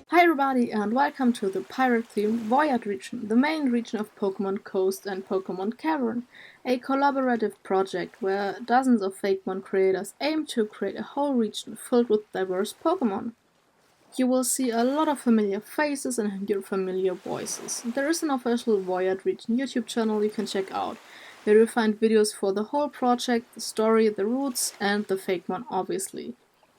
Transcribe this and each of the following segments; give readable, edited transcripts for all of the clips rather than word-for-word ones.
Hi everybody and welcome to the pirate-themed Voyard region, the main region of Pokémon Coast and Pokémon Cavern, a collaborative project where dozens of FAKEMON creators aim to create a whole region filled with diverse Pokémon. You will see a lot of familiar faces and hear familiar voices. There is an official Voyard region YouTube channel you can check out, where you'll find videos for the whole project, the story, the routes, and the FAKEMON obviously.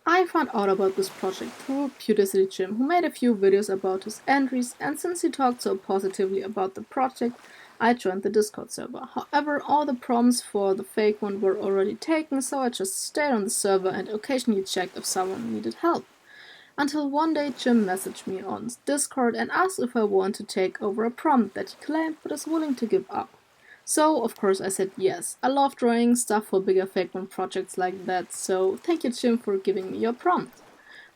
I found out about this project through PewterCityJim, who made a few videos about his entries, and since he talked so positively about the project, I joined the Discord server. However, all the prompts for the FAKEMON were already taken, so I just stayed on the server and occasionally checked if someone needed help. Until one day Jim messaged me on Discord and asked if I want to take over a prompt that he claimed but is willing to give up. So, of course, I said yes. I love drawing stuff for bigger FAKEMON projects like that, so thank you, Jim, for giving me your prompt.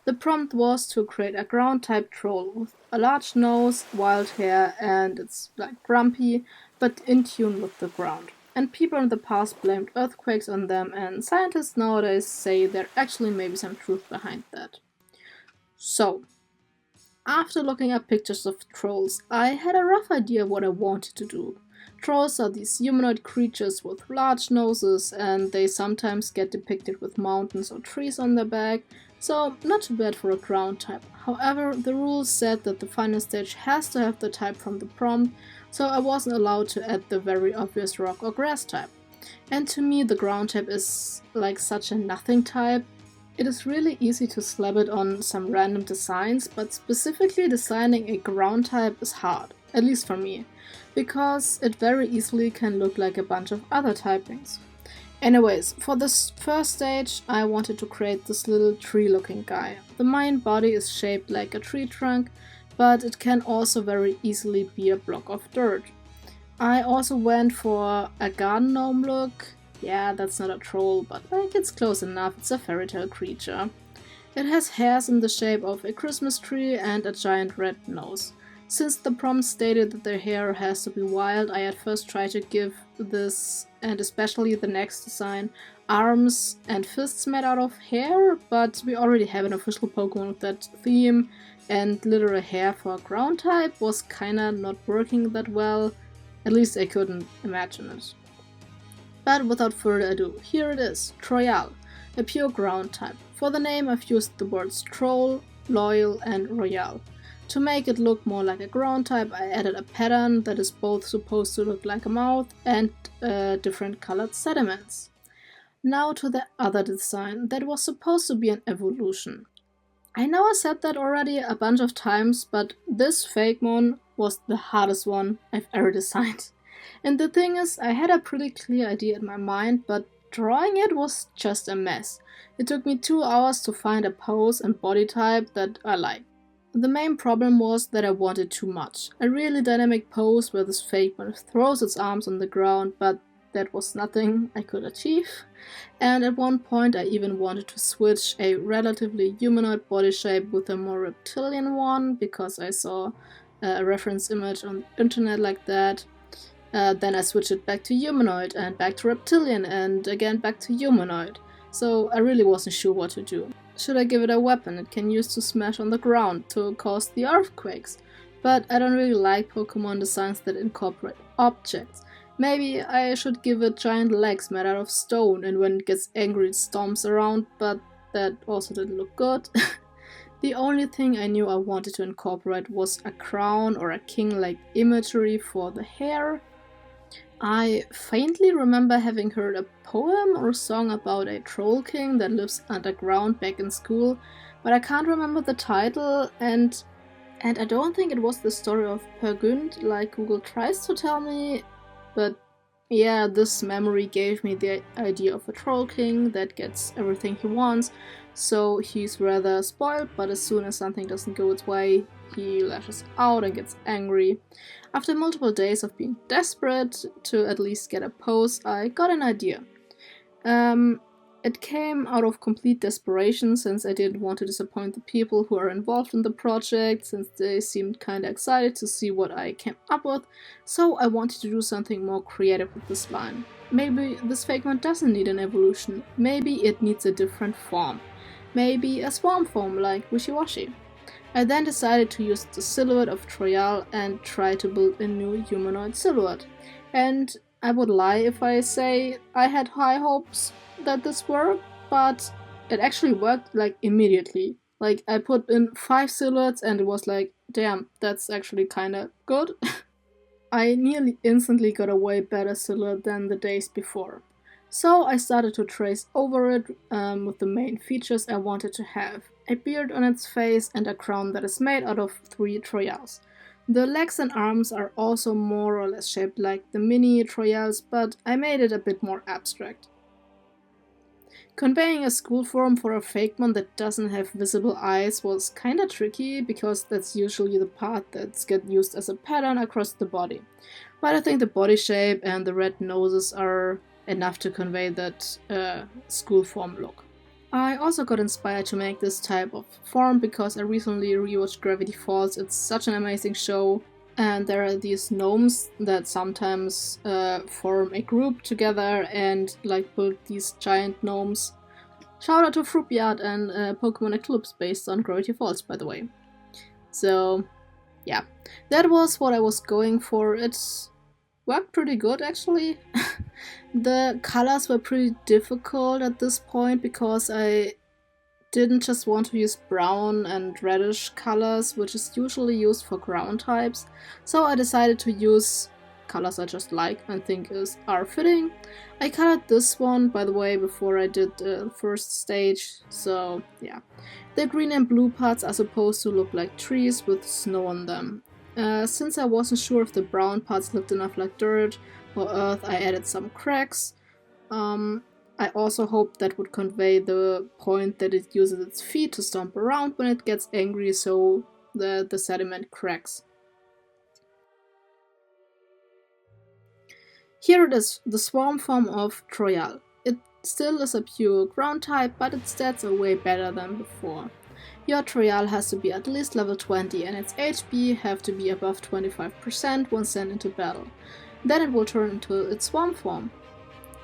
The prompt was to create a ground-type troll with a large nose, wild hair, and it's like grumpy, but in tune with the ground. And people in the past blamed earthquakes on them, and scientists nowadays say there actually may be some truth behind that. So, after looking at pictures of trolls, I had a rough idea what I wanted to do. Trolls are these humanoid creatures with large noses, and they sometimes get depicted with mountains or trees on their back, so not too bad for a ground type. However, the rules said that the final stage has to have the type from the prompt, so I wasn't allowed to add the very obvious rock or grass type. And to me, the ground type is like such a nothing type. It is really easy to slap it on some random designs, but specifically designing a ground type is hard, at least for me, because it very easily can look like a bunch of other typings. Anyways, for this first stage I wanted to create this little tree-looking guy. The main body is shaped like a tree trunk, but it can also very easily be a block of dirt. I also went for a garden gnome look. Yeah, that's not a troll, but like it's close enough, it's a fairy tale creature. It has hairs in the shape of a Christmas tree and a giant red nose. Since the prompt stated that their hair has to be wild, I at first tried to give this, and especially the next design, arms and fists made out of hair, but we already have an official Pokemon with that theme, and literal hair for a ground type was kinda not working that well, at least I couldn't imagine it. But without further ado, here it is, Troyal, a pure ground type. For the name I've used the words Troll, Loyal and Royale. To make it look more like a ground type, I added a pattern that is both supposed to look like a mouth and different colored sediments. Now to the other design that was supposed to be an evolution. I know I said that already a bunch of times, but this FAKEMON was the hardest one I've ever designed. And the thing is, I had a pretty clear idea in my mind, but drawing it was just a mess. It took me 2 hours to find a pose and body type that I liked. The main problem was that I wanted too much. A really dynamic pose where this FAKEMON throws its arms on the ground, but that was nothing I could achieve. And at one point I even wanted to switch a relatively humanoid body shape with a more reptilian one, because I saw a reference image on the internet like that. Then I switched it back to humanoid and back to reptilian and again back to humanoid. So I really wasn't sure what to do. Should I give it a weapon it can use to smash on the ground to cause the earthquakes? But I don't really like Pokemon designs that incorporate objects. Maybe I should give it giant legs made out of stone and when it gets angry it stomps around, but that also didn't look good. The only thing I knew I wanted to incorporate was a crown or a king-like imagery for the hair. I faintly remember having heard a poem or song about a troll king that lives underground back in school, but I can't remember the title, and I don't think it was the story of Per Gynt like Google tries to tell me, but yeah, this memory gave me the idea of a troll king that gets everything he wants, so he's rather spoiled, but as soon as something doesn't go its way, he lashes out and gets angry. After multiple days of being desperate to at least get a pose, I got an idea. It came out of complete desperation, since I didn't want to disappoint the people who are involved in the project, since they seemed kinda excited to see what I came up with, so I wanted to do something more creative with this line. Maybe this FAKEMON doesn't need an evolution, maybe it needs a different form. maybe a swarm form like Wishy-Washy. I then decided to use the silhouette of Troyal and try to build a new humanoid silhouette. And I would lie if I say I had high hopes that this worked, but it actually worked like immediately. Like I put in 5 silhouettes and it was like, damn, that's actually kinda good. I nearly instantly got a way better silhouette than the days before. So I started to trace over it with the main features I wanted to have. A beard on its face and a crown that is made out of 3 Troyals. The legs and arms are also more or less shaped like the mini Troyals, but I made it a bit more abstract. Conveying a school form for a FAKEMON that doesn't have visible eyes was kinda tricky, because that's usually the part that gets used as a pattern across the body. But I think the body shape and the red noses are enough to convey that school form look. I also got inspired to make this type of form because I recently rewatched Gravity Falls. It's such an amazing show, and there are these gnomes that sometimes form a group together and like build these giant gnomes. Shout out to FroopyArt and Pokemon Eclipse based on Gravity Falls, by the way. So yeah, that was what I was going for. It worked pretty good actually. The colors were pretty difficult at this point because I didn't just want to use brown and reddish colors, which is usually used for ground types, so I decided to use colors I just like and think are fitting. I colored this one, by the way, before I did the first stage, so yeah. The green and blue parts are supposed to look like trees with snow on them. Since I wasn't sure if the brown parts looked enough like dirt or earth, I added some cracks. I also hoped that would convey the point that it uses its feet to stomp around when it gets angry, so the sediment cracks. Here it is, the swarm form of Troyal. It still is a pure ground type, but its stats are way better than before. Your Troyal has to be at least level 20 and its HP have to be above 25% when sent into battle. Then it will turn into its swarm form.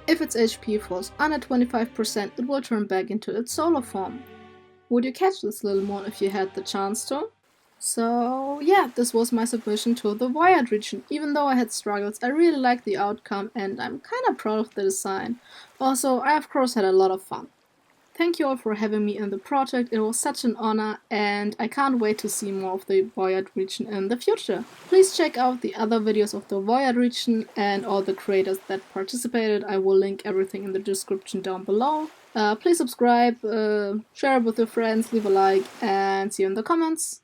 If its HP falls under 25%, it will turn back into its solar form. Would you catch this little mon if you had the chance to? So yeah, this was my submission to the Voyard region. Even though I had struggles, I really liked the outcome and I'm kinda proud of the design. Also, I of course had a lot of fun. Thank you all for having me in the project, it was such an honor and I can't wait to see more of the Voyard region in the future. Please check out the other videos of the Voyard region and all the creators that participated. I will link everything in the description down below. Please subscribe, share it with your friends, leave a like and see you in the comments.